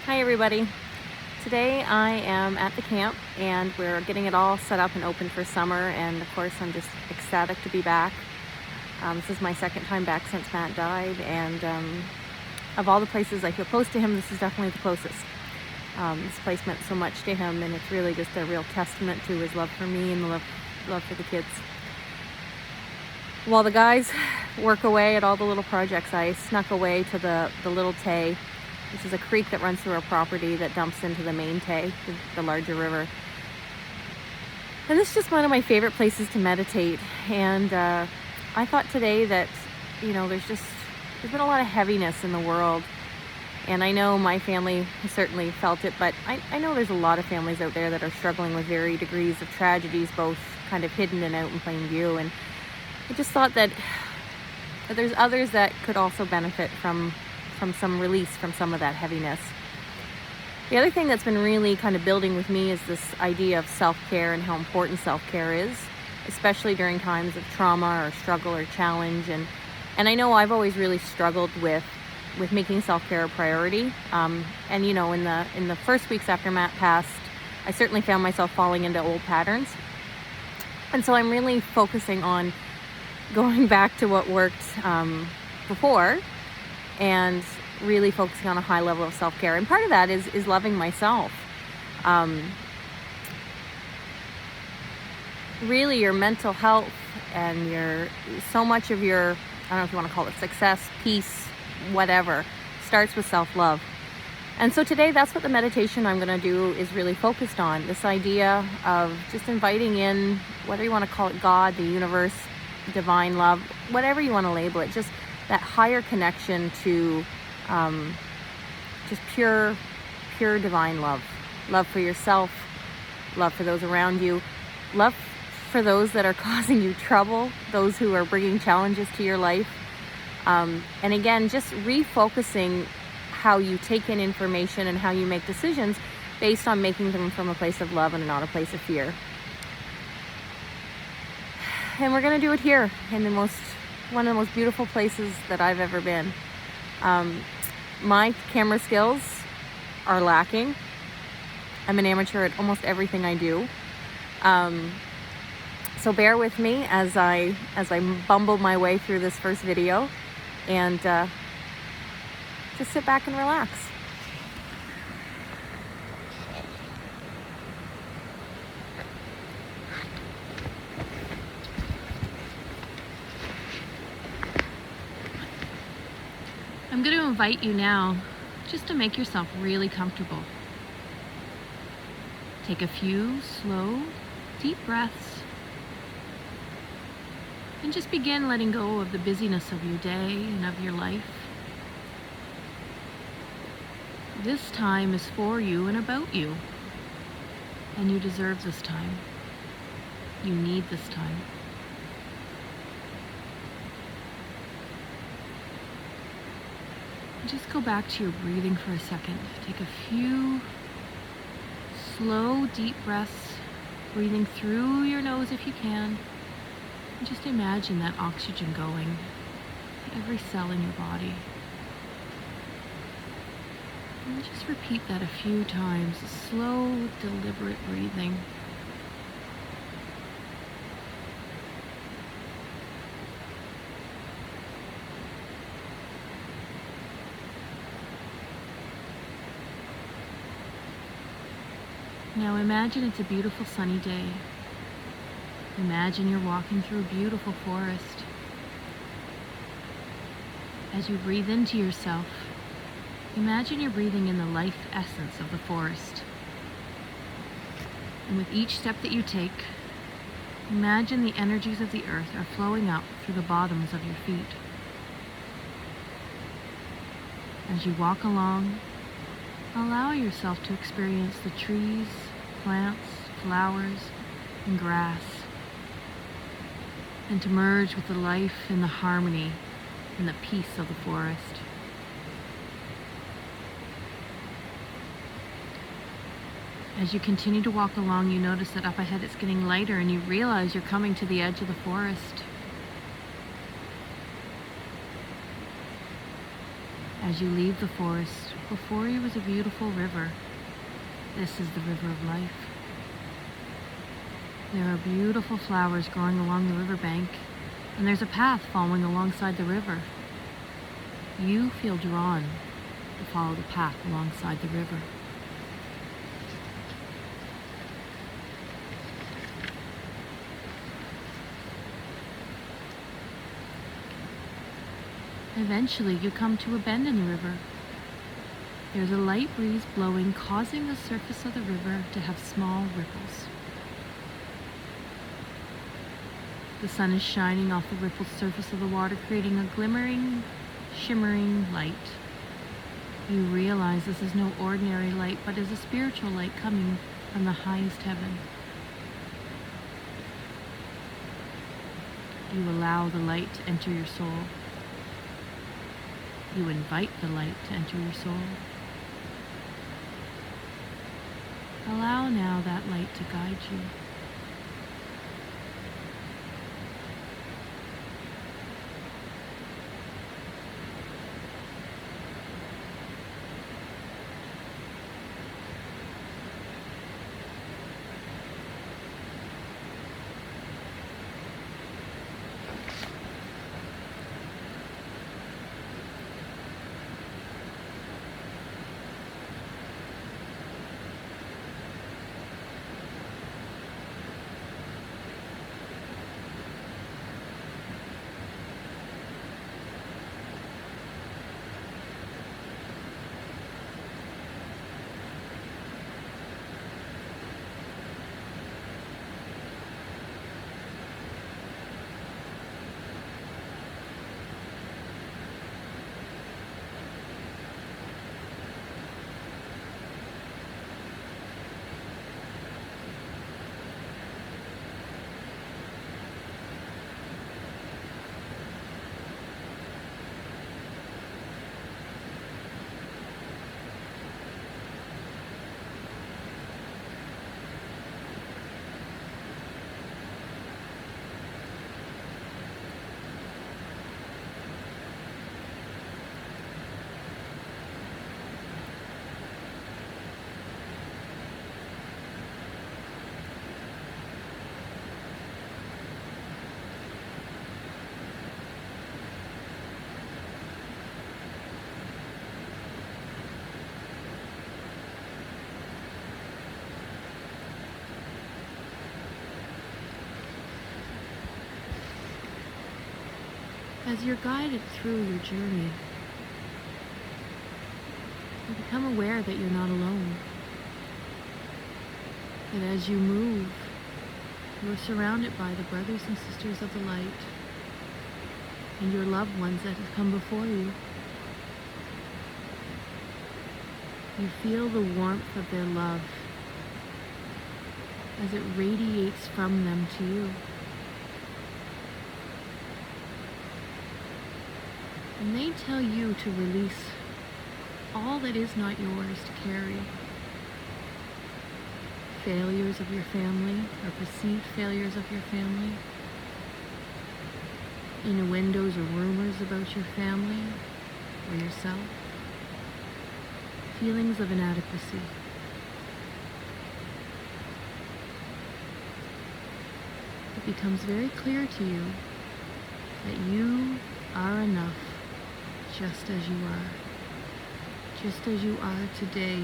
Hi everybody. Today I am at the camp and we're getting it all set up and open for summer, and of course I'm just ecstatic to be back. This is my second time back since Matt died, and of all the places I feel close to him, this is definitely the closest. This place meant so much to him, and it's really just a real testament to his love for me and the love for the kids. While the guys work away at all the little projects, I snuck away to the Little Tay. This is a creek that runs through our property that dumps into the main Tay, the larger river. And this is just one of my favorite places to meditate. And I thought today that, there's been a lot of heaviness in the world. And I know my family has certainly felt it, but I know there's a lot of families out there that are struggling with varying degrees of tragedies, both kind of hidden and out in plain view. And I just thought that there's others that could also benefit from some release from some of that heaviness. The other thing that's been really kind of building with me is this idea of self-care and how important self-care is, especially during times of trauma or struggle or challenge. And I know I've always really struggled with making self-care a priority. And in the first weeks after Matt passed, I certainly found myself falling into old patterns. And so I'm really focusing on going back to what worked before, and really focusing on a high level of self-care. And part of that is loving myself. Really, your mental health and so much of your, I don't know if you want to call it success, peace, whatever, starts with self-love. And so today, that's what the meditation I'm going to do is really focused on. This idea of just inviting in, whether you want to call it God, the universe, divine love, whatever you want to label it, just that higher connection to just pure divine love. Love for yourself, love for those around you, love for those that are causing you trouble, those who are bringing challenges to your life. And again, just refocusing how you take in information and how you make decisions based on making them from a place of love and not a place of fear. And we're going to do it here in one of the most beautiful places that I've ever been. My camera skills are lacking. I'm an amateur at almost everything I do. So bear with me as I bumble my way through this first video, and just sit back and relax. I'm going to invite you now just to make yourself really comfortable. Take a few slow, deep breaths and just begin letting go of the busyness of your day and of your life. This time is for you and about you, and you deserve this time. You need this time. Just go back to your breathing for a second. Take a few slow, deep breaths, breathing through your nose if you can. And just imagine that oxygen going to every cell in your body. And just repeat that a few times. Slow, deliberate breathing. Now imagine it's a beautiful sunny day. Imagine you're walking through a beautiful forest. As you breathe into yourself, imagine you're breathing in the life essence of the forest. And with each step that you take, imagine the energies of the earth are flowing up through the bottoms of your feet. As you walk along, allow yourself to experience the trees, plants, flowers, and grass, and to merge with the life and the harmony and the peace of the forest. As you continue to walk along, you notice that up ahead it's getting lighter, and you realize you're coming to the edge of the forest. As you leave the forest, Before you was a beautiful river. This is the river of life. There are beautiful flowers growing along the riverbank, and there's a path following alongside the river. You feel drawn to follow the path alongside the river. Eventually, you come to a bend in the river. There's a light breeze blowing, causing the surface of the river to have small ripples. The sun is shining off the rippled surface of the water, creating a glimmering, shimmering light. You realize this is no ordinary light, but is a spiritual light coming from the highest heaven. You allow the light to enter your soul. You invite the light to enter your soul. Allow now that light to guide you. As you're guided through your journey, you become aware that you're not alone. That as you move, you are surrounded by the brothers and sisters of the light and your loved ones that have come before you. You feel the warmth of their love as it radiates from them to you. And they tell you to release all that is not yours to carry. Failures of your family, or perceived failures of your family. Innuendos or rumors about your family or yourself. Feelings of inadequacy. It becomes very clear to you that you are enough. Just as you are. Just as you are today,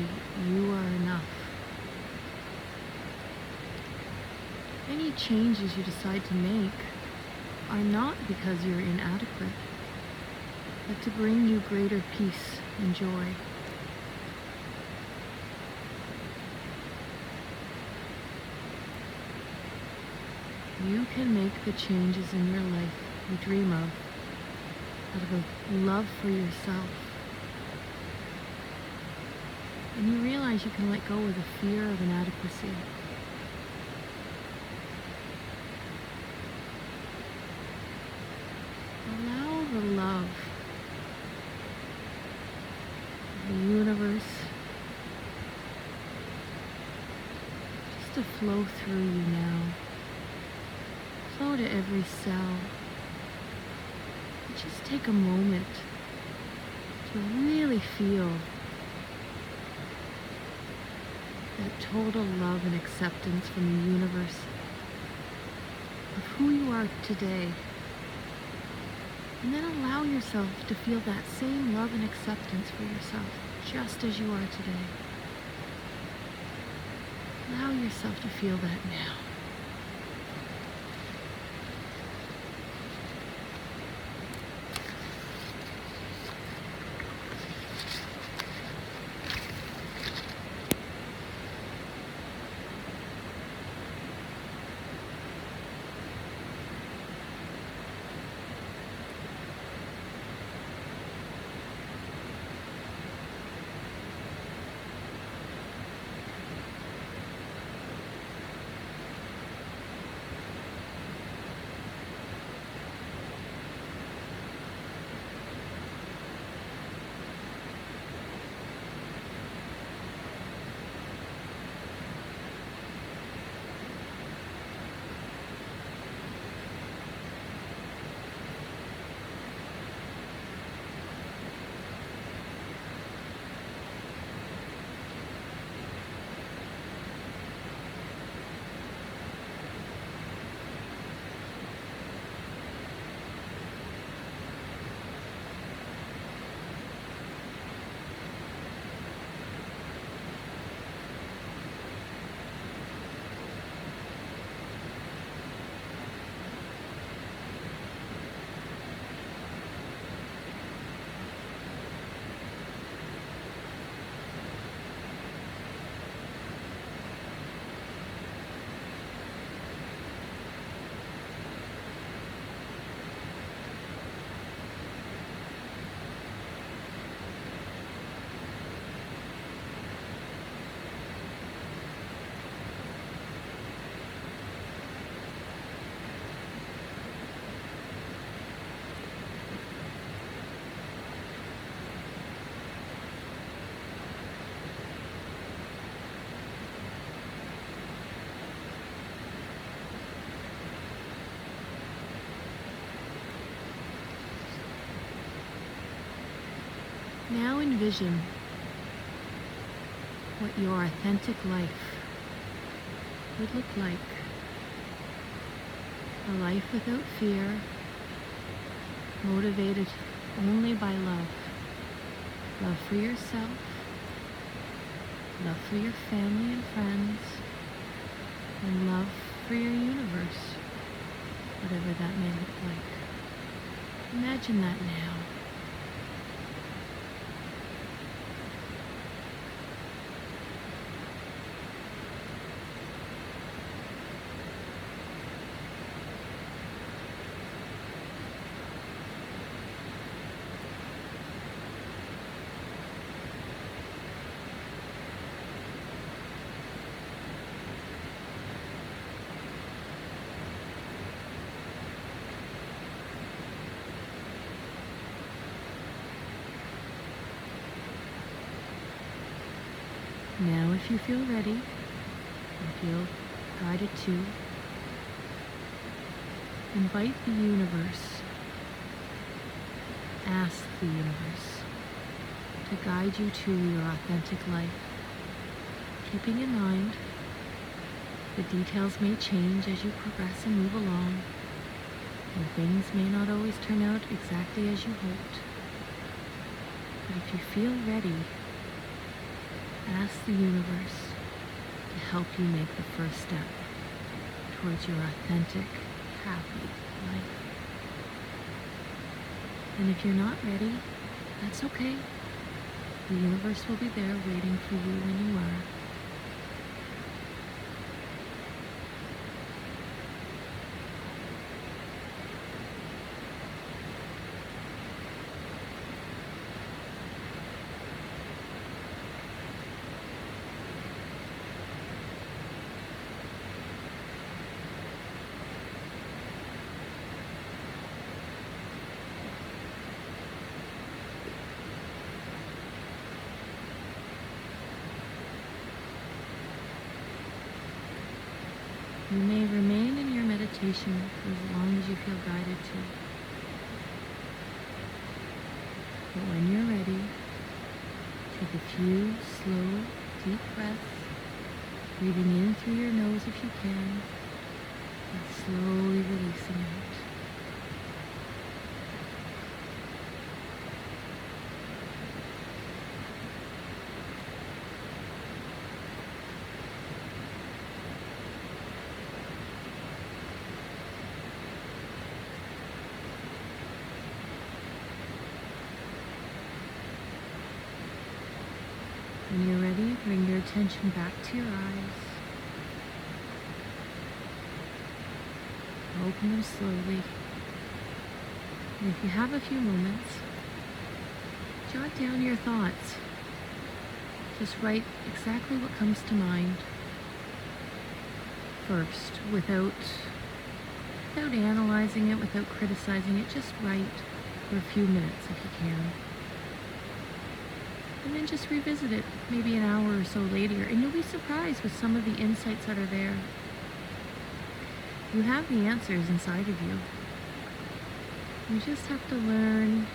you are enough. Any changes you decide to make are not because you're inadequate, but to bring you greater peace and joy. You can make the changes in your life you dream of out of a love for yourself. And you realize you can let go of the fear of inadequacy. Allow the love of the universe just to flow through you now. Flow to every cell. Just take a moment to really feel that total love and acceptance from the universe of who you are today. And then allow yourself to feel that same love and acceptance for yourself, just as you are today. Allow yourself to feel that now. Now envision what your authentic life would look like. A life without fear, motivated only by love. Love for yourself, love for your family and friends, and love for your universe, whatever that may look like. Imagine that now. Now, if you feel ready, and feel guided to, invite the universe, ask the universe to guide you to your authentic life, keeping in mind the details may change as you progress and move along, and things may not always turn out exactly as you hoped. But if you feel ready, ask the universe to help you make the first step towards your authentic, happy life. And if you're not ready, that's okay. The universe will be there waiting for you when you are. You may remain in your meditation for as long as you feel guided to. But when you're ready, take a few slow, deep breaths Breathing in through your nose if you can, and slowly releasing out. When you're ready, bring your attention back to your eyes. Open them slowly. And if you have a few moments, jot down your thoughts. Just write exactly what comes to mind first, without analyzing it, without criticizing it. Just write for a few minutes if you can. And then just revisit it maybe an hour or so later, and you'll be surprised with some of the insights that are there. You have the answers inside of you. We just have to learn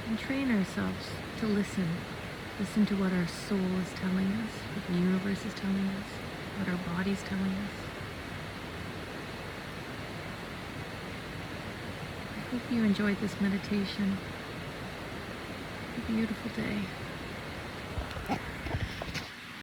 and train ourselves to listen. Listen to what our soul is telling us, what the universe is telling us, what our body's telling us. I hope you enjoyed this meditation. Have a beautiful day.